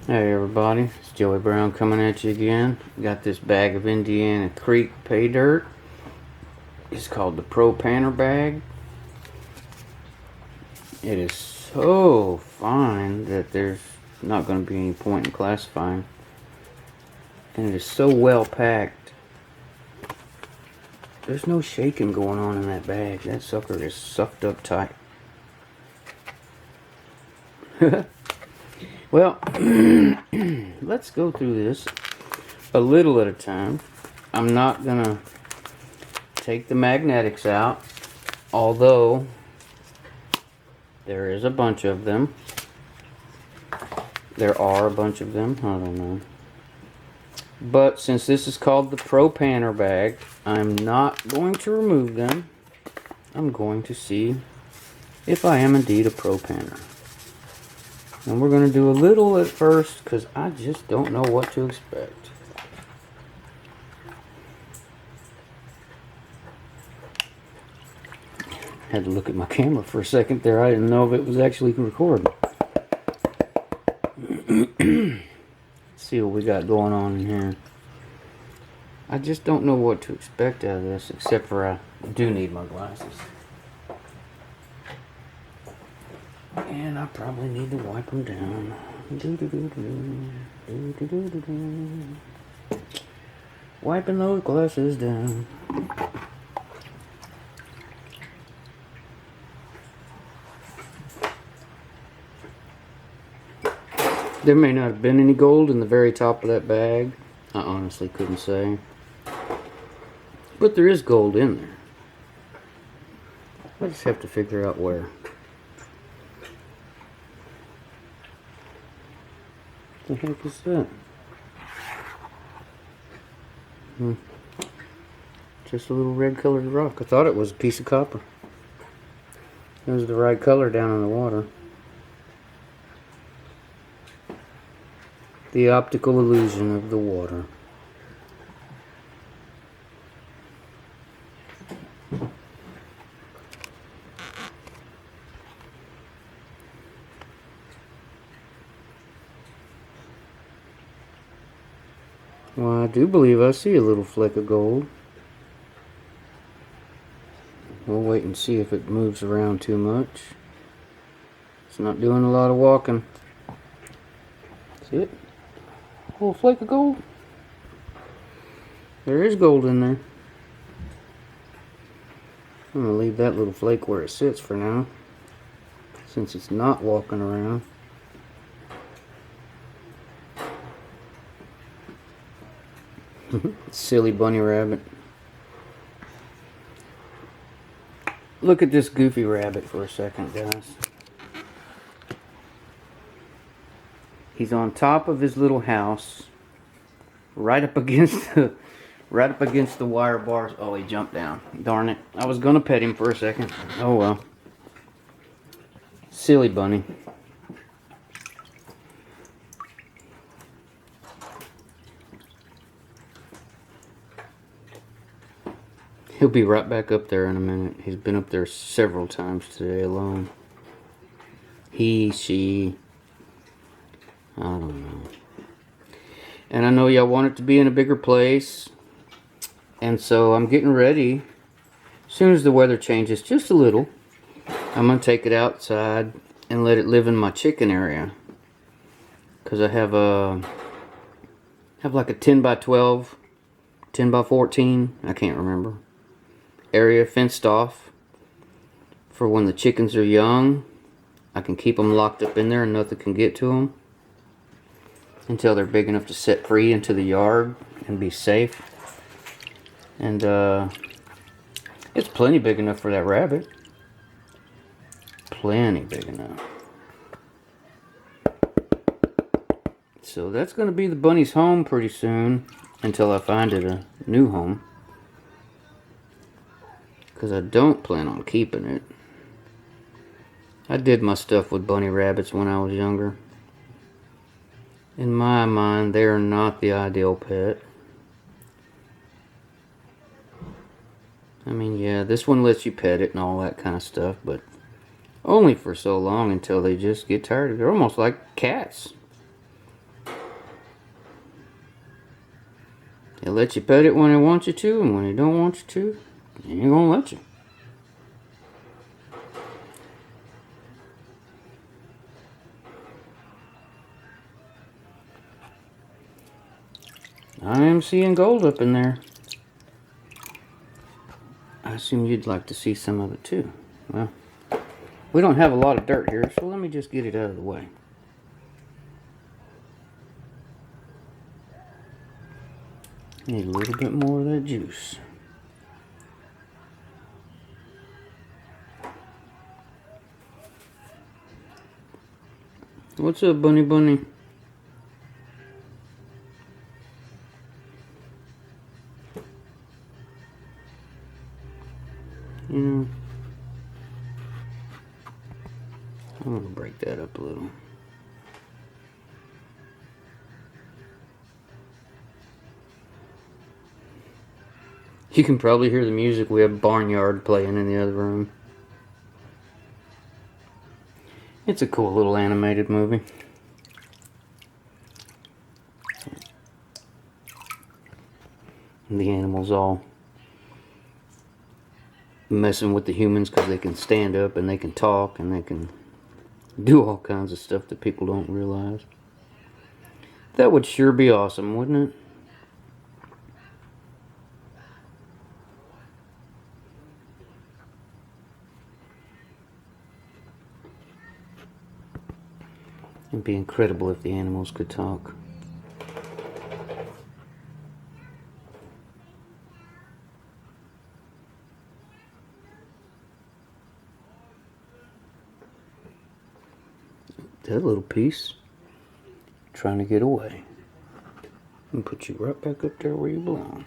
Hey everybody, it's Joey Brown coming at you again. Got this bag of Indiana Creek pay dirt. It's called the Pro Panner bag. It is so fine that there's not going to be any point in classifying. And it is so well packed. There's no shaking going on in that bag. That sucker is sucked up tight. Well, let's go through this a little at a time. I'm not going to take the magnetics out, although there is a bunch of them. There are a bunch of them. I don't know. But since this is called the Pro Panner bag, I'm not going to remove them. I'm going to see if I am indeed a Pro Panner. And we're going to do a little at first because I just don't know what to expect. Had to look at my camera for a second there. I didn't know if it was actually recording. Let's see what we got going on in here. I just don't know what to expect out of this, except for I do need my glasses. And I probably need to wipe them down. Wiping those glasses down. There may not have been any gold in the very top of that bag. I honestly couldn't say. But there is gold in there. I just have to figure out where. What the heck is that? Just a little red colored rock. I thought it was a piece of copper. It was the right color down in the water. The optical illusion of the water. Well, I do believe I see a little fleck of gold. We'll wait and see if it moves around too much. It's not doing a lot of walking. See it? A little flake of gold. There is gold in there. I'm going to leave that little flake where it sits for now, since it's not walking around. Silly bunny rabbit. Look at this goofy rabbit for a second, guys. He's on top of his little house, right up against the wire bars. Oh, he jumped down. Darn it. I was gonna pet him for a second. Oh well. Silly bunny. He'll be right back up there in a minute. He's been up there several times today alone. He, she, I don't know. And I know y'all want it to be in a bigger place. And so I'm getting ready. As soon as the weather changes just a little, I'm going to take it outside and let it live in my chicken area. Because I have like a 10 by 12, 10 by 14, I can't remember, area fenced off for when the chickens are young. I can keep them locked up in there and nothing can get to them until they're big enough to set free into the yard and be safe. And it's plenty big enough for that rabbit. Plenty big enough. So that's going to be the bunny's home pretty soon, until I find it a new home. Because I don't plan on keeping it. I did my stuff with bunny rabbits when I was younger. In my mind, they are not the ideal pet. I mean, yeah, this one lets you pet it and all that kind of stuff, but only for so long until they just get tired. They're almost like cats. He'll let you pet it when he wants you to, and when he don't want you to, he ain't gonna let you. I am seeing gold up in there. I assume you'd like to see some of it too. Well, we don't have a lot of dirt here, so let me just get it out of the way. Need a little bit more of that juice. What's up, Bunny Bunny? You know, I'm gonna break that up a little. You can probably hear the music. We have Barnyard playing in the other room. It's a cool little animated movie. And the animals all messing with the humans because they can stand up and they can talk and they can do all kinds of stuff that people don't realize. That would sure be awesome, wouldn't it? It'd be incredible if the animals could talk. That little piece trying to get away. And put you right back up there where you belong.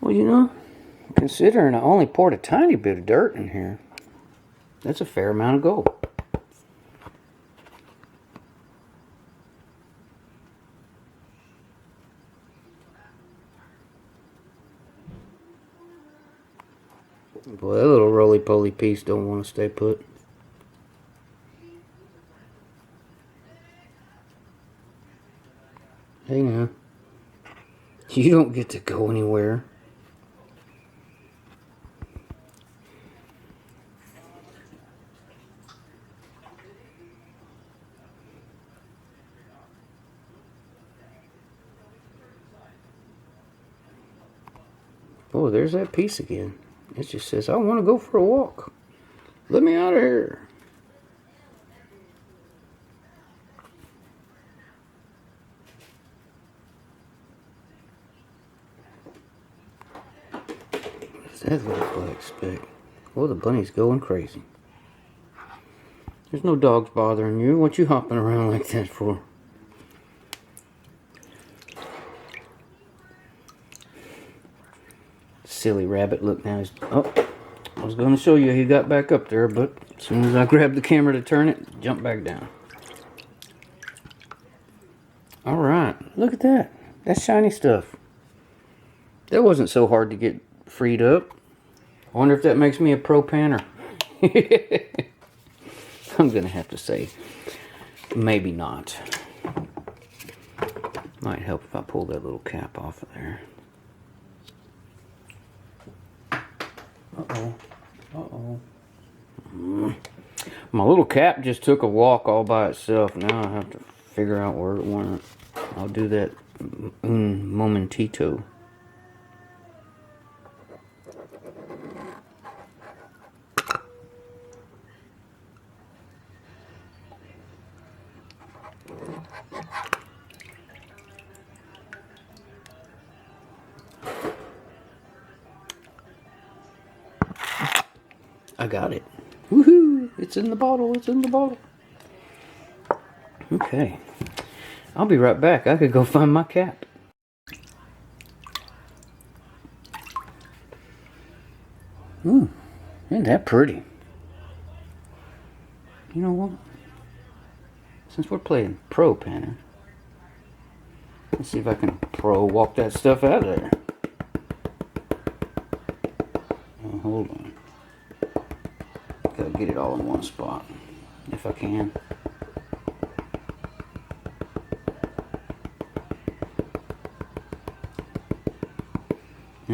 Well, you know, considering I only poured a tiny bit of dirt in here, that's a fair amount of gold. Boy, that little roly-poly piece don't want to stay put. Hey now, you don't get to go anywhere. Oh, there's that piece again. It just says, I want to go for a walk. Let me out of here. What does that look like, Speck? Oh, the bunny's going crazy. There's no dogs bothering you. What you hopping around like that for? Silly rabbit, look now. Oh, I was going to show you he got back up there, but as soon as I grabbed the camera to turn it, jumped back down. Alright, look at that. That's shiny stuff. That wasn't so hard to get freed up. I wonder if that makes me a pro panner. I'm going to have to say, maybe not. Might help if I pull that little cap off of there. Uh-oh. Uh-oh. My little cap just took a walk all by itself. Now I have to figure out where it went. I'll do that un momentito. I got it. Woohoo! It's in the bottle. It's in the bottle. Okay. I'll be right back. I could go find my cap. Ooh, isn't that pretty? You know what? Since we're playing pro panner, let's see if I can pro walk that stuff out of there. Oh, hold on. Gotta get it all in one spot, if I can.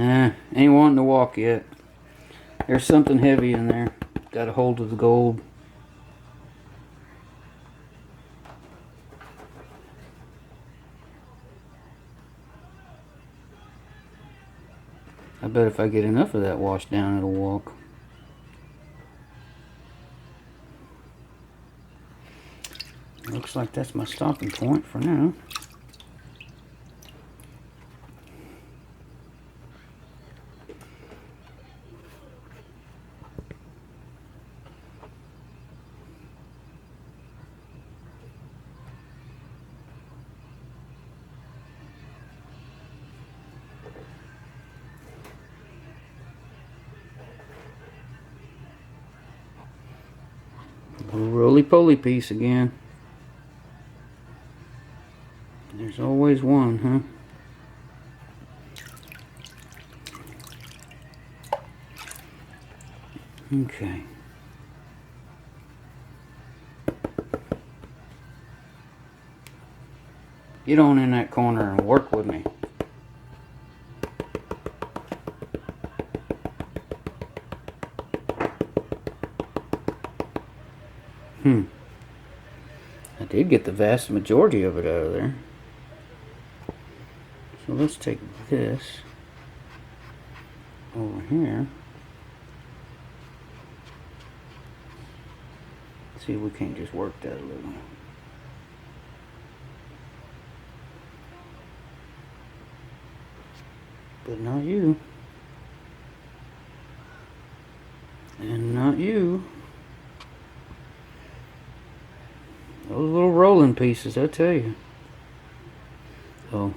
Ain't wanting to walk yet. There's something heavy in there. Got a hold of the gold. I bet if I get enough of that washed down, it'll walk. Looks like that's my stopping point for now. A little roly-poly piece again. There's always one, huh? Okay. Get on in that corner and work with me. I did get the vast majority of it out of there. So let's take this over here. See if we can't just work that a little. But not you. And not you. Those little rolling pieces, I tell you. Oh.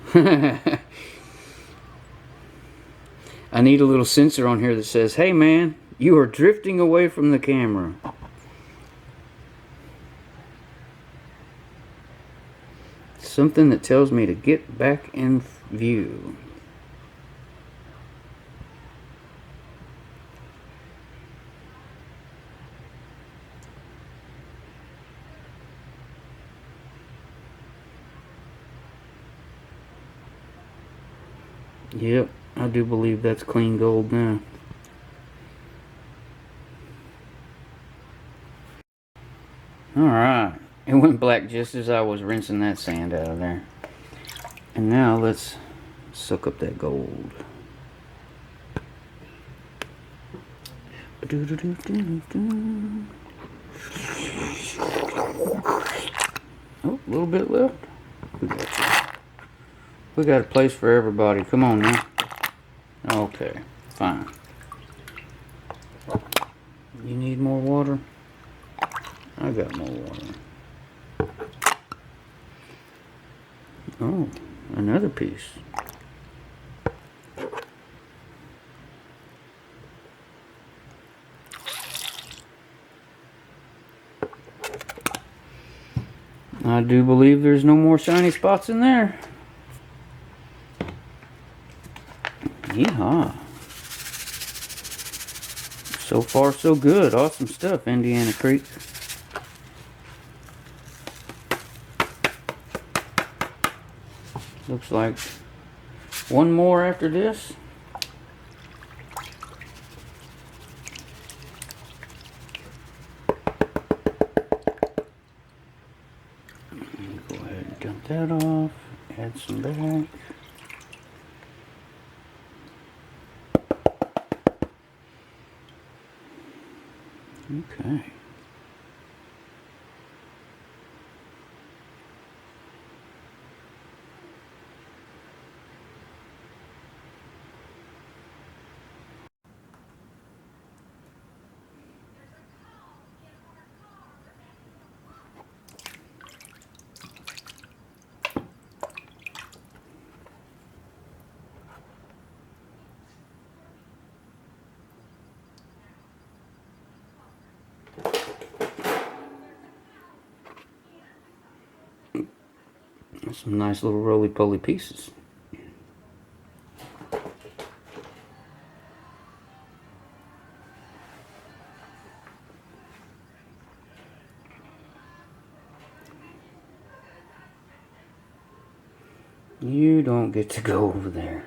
I need a little sensor on here that says, hey man, you are drifting away from the camera. Something that tells me to get back in view. Yep, I do believe that's clean gold now. Alright, it went black just as I was rinsing that sand out of there. And now let's suck up that gold. Oh, a little bit left. We got a place for everybody. Come on now. Okay, fine. You need more water? I got more water. Oh, another piece. I do believe there's no more shiny spots in there. Yeehaw. So far, so good. Awesome stuff, Indiana Creek. Looks like one more after this. Go ahead and dump that off. Add some back. Okay. Some nice little roly-poly pieces. You don't get to go over there.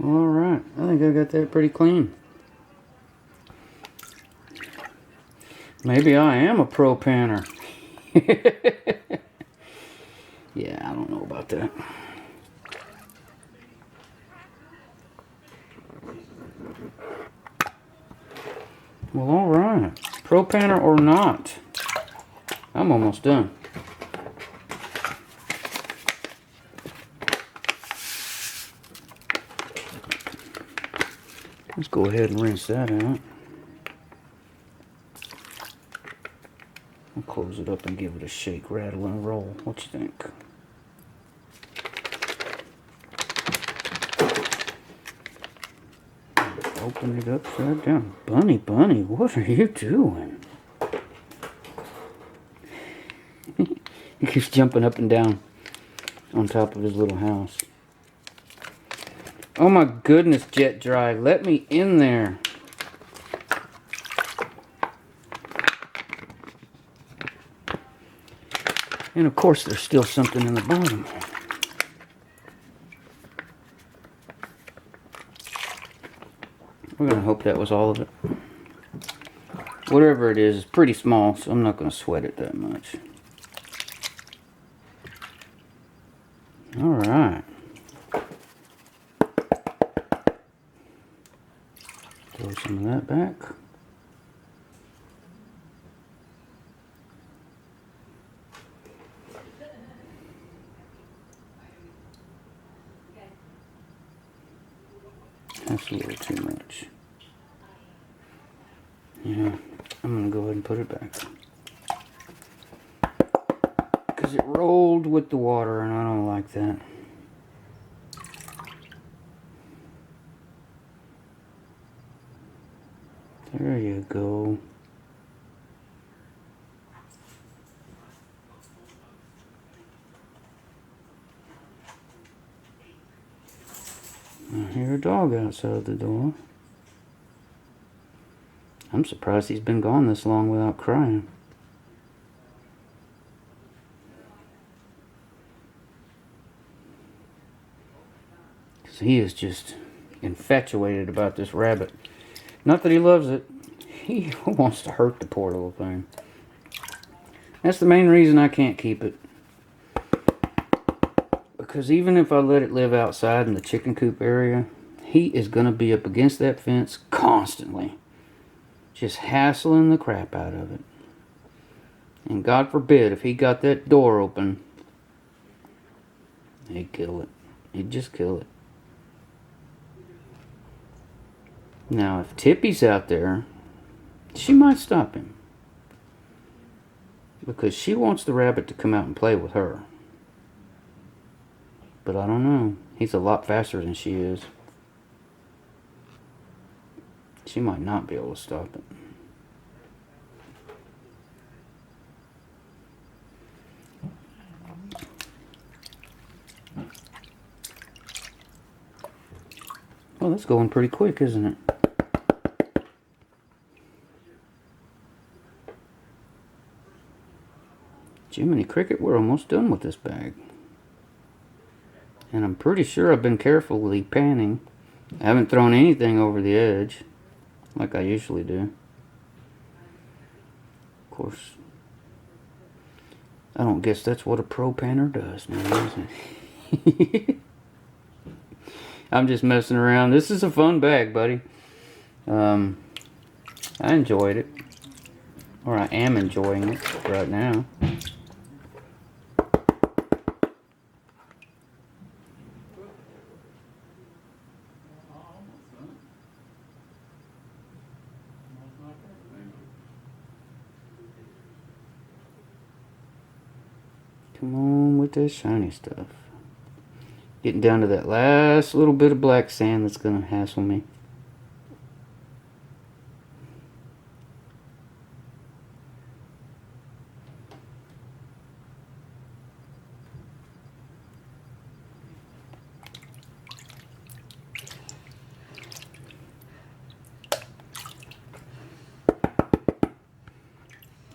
Alright, I think I got that pretty clean. Maybe I am a pro panner. Yeah, I don't know about that. Well, alright. Pro panner or not, I'm almost done. Let's go ahead and rinse that out. I'll close it up and give it a shake, rattle, and roll. What you think? Open it upside down. Bunny, Bunny, what are you doing? He keeps jumping up and down on top of his little house. Oh my goodness, Jet Dry, let me in there. And of course there's still something in the bottom. We're going to hope that was all of it. Whatever it is, it's pretty small, so I'm not going to sweat it that much. Alright. Throw some of that back. That's a little too much. Yeah, I'm going to go ahead and put it back. Because it rolled with the water and I don't like that. There you go. I hear a dog outside the door. I'm surprised he's been gone this long without crying. Because he is just infatuated about this rabbit. Not that he loves it. He wants to hurt the poor little thing. That's the main reason I can't keep it. Because even if I let it live outside in the chicken coop area, he is going to be up against that fence constantly. Just hassling the crap out of it. And God forbid if he got that door open, he'd kill it. He'd just kill it. Now if Tippy's out there, she might stop him. Because she wants the rabbit to come out and play with her. But I don't know. He's a lot faster than she is. She might not be able to stop it. Well, that's going pretty quick, isn't it? Jiminy Cricket, we're almost done with this bag. And I'm pretty sure I've been carefully panning. I haven't thrown anything over the edge like I usually do. Of course, I don't guess that's what a pro panner does now, is it? I'm just messing around. This is a fun bag, buddy. I enjoyed it. Or I am enjoying it right now. Come on with that shiny stuff. Getting down to that last little bit of black sand that's going to hassle me.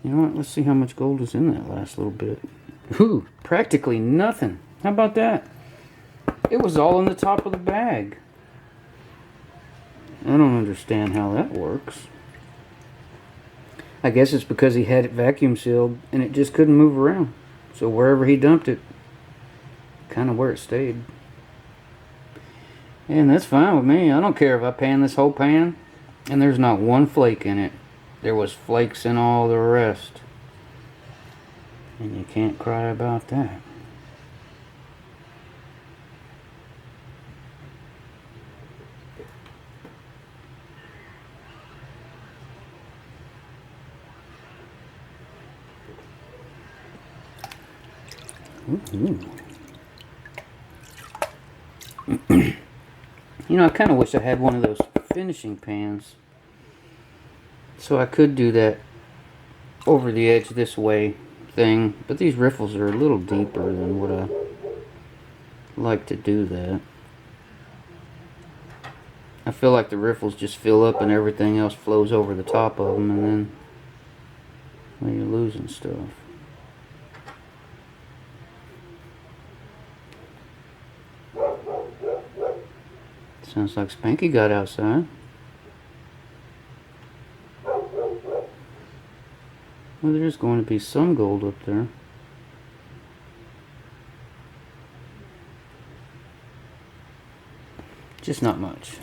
You know what? Let's see how much gold is in that last little bit. Ooh, practically nothing. How about that? It was all in the top of the bag. I don't understand how that works. I guess it's because he had it vacuum sealed and it just couldn't move around. So wherever he dumped it, kind of where it stayed. And that's fine with me. I don't care if I pan this whole pan and there's not one flake in it. There was flakes in all the rest. And you can't cry about that. You know, I kind of wish I had one of those finishing pans so I could do that over the edge this way thing, but these riffles are a little deeper than what I like to do that. I feel like the riffles just fill up and everything else flows over the top of them, and then well, you're losing stuff. Sounds like Spanky got outside. Well, there's going to be some gold up there. Just not much.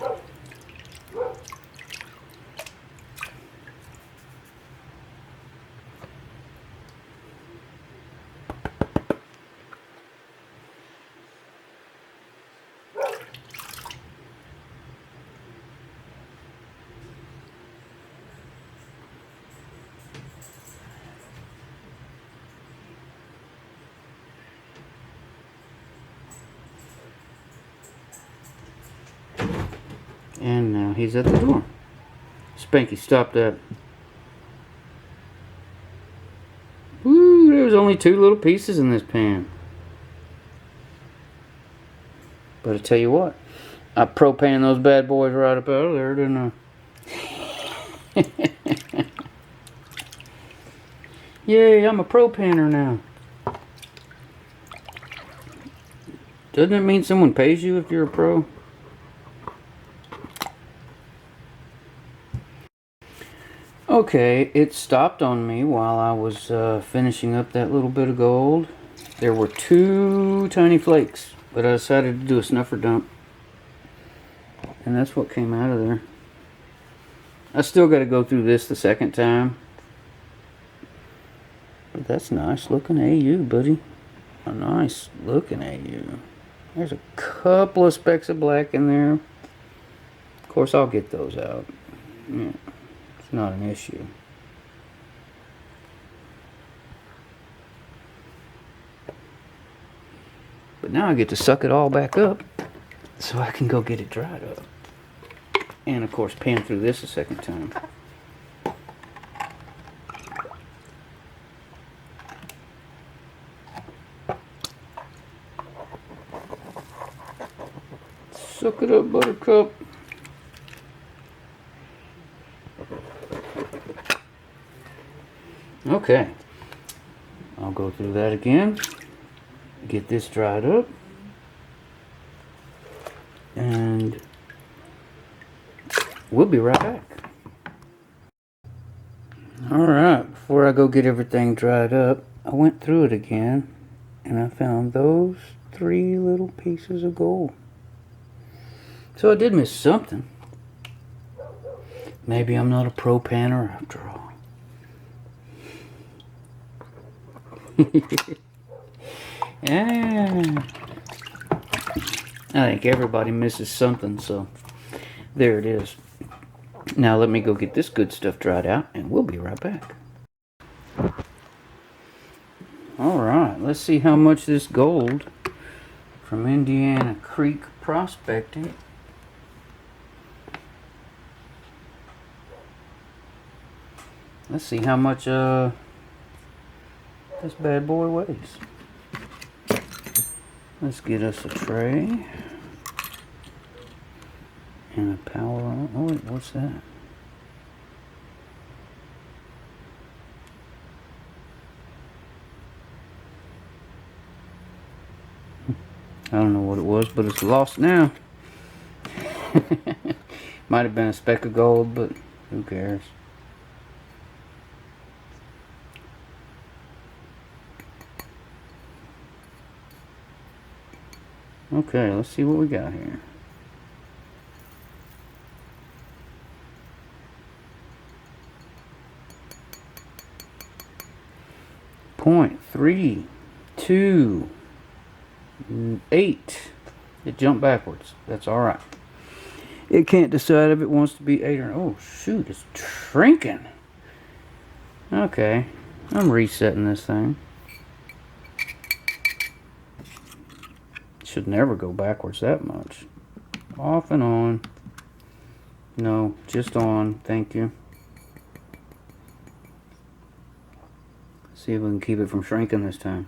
And now he's at the door. Spanky, stop that. Woo, there was only 2 little pieces in this pan. But I tell you what, I propane those bad boys right up out of there, didn't I? Yay, I'm a propaner now. Doesn't it mean someone pays you if you're a pro? Okay, it stopped on me while I was finishing up that little bit of gold. There were 2 tiny flakes, but I decided to do a snuffer dump. And that's what came out of there. I still got to go through this the second time. But that's nice looking AU, buddy. A nice looking AU. There's a couple of specks of black in there. Of course, I'll get those out. Yeah, it's not an issue. But now I get to suck it all back up so I can go get it dried up. And of course, pan through this a second time. Suck it up, Buttercup. Okay. I'll go through that again. Get this dried up. And we'll be right back. Alright, before I go get everything dried up, I went through it again and I found those 3 little pieces of gold. So I did miss something. Maybe I'm not a pro panner after all. Yeah. I think everybody misses something, so there it is. Now let me go get this good stuff dried out and we'll be right back. Alright, let's see how much this gold from Indiana Creek Prospecting. Let's see how much this bad boy weighs. Let's get us a tray and a power on. Oh wait, what's that? I don't know what it was, but it's lost now. Might have been a speck of gold, but who cares? Okay, let's see what we got here. .328. It jumped backwards. That's alright. It can't decide if it wants to be 8 or... Oh, shoot. It's shrinking. Okay. I'm resetting this thing. Should never go backwards that much. Off and on. No, just on. Thank you. See if we can keep it from shrinking this time.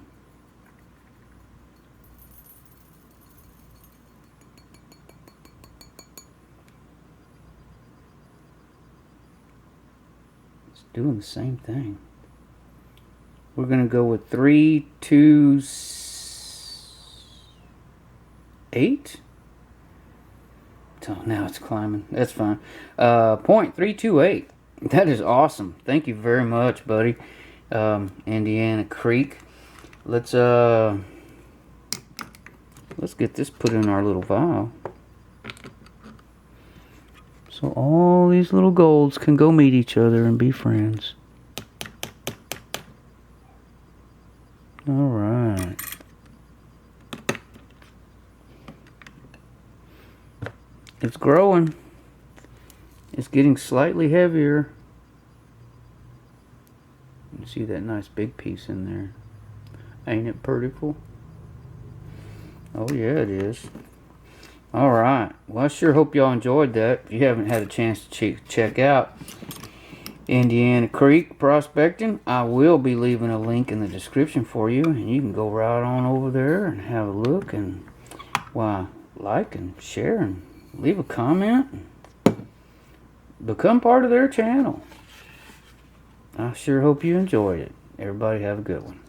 It's doing the same thing. We're going to go with 3, 2, 8. So now it's climbing. That's fine. .328. That is awesome. Thank you very much, buddy. Indiana Creek. Let's get this put in our little vial. So all these little golds can go meet each other and be friends. Alright. It's growing. It's getting slightly heavier. You see that nice big piece in there. Ain't it prettiful? Oh yeah, it is. Alright. Well, I sure hope y'all enjoyed that. If you haven't had a chance to check out Indiana Creek Prospecting, I will be leaving a link in the description for you, and you can go right on over there and have a look, and why, like and share and leave a comment and become part of their channel. I sure hope you enjoyed it. Everybody have a good one.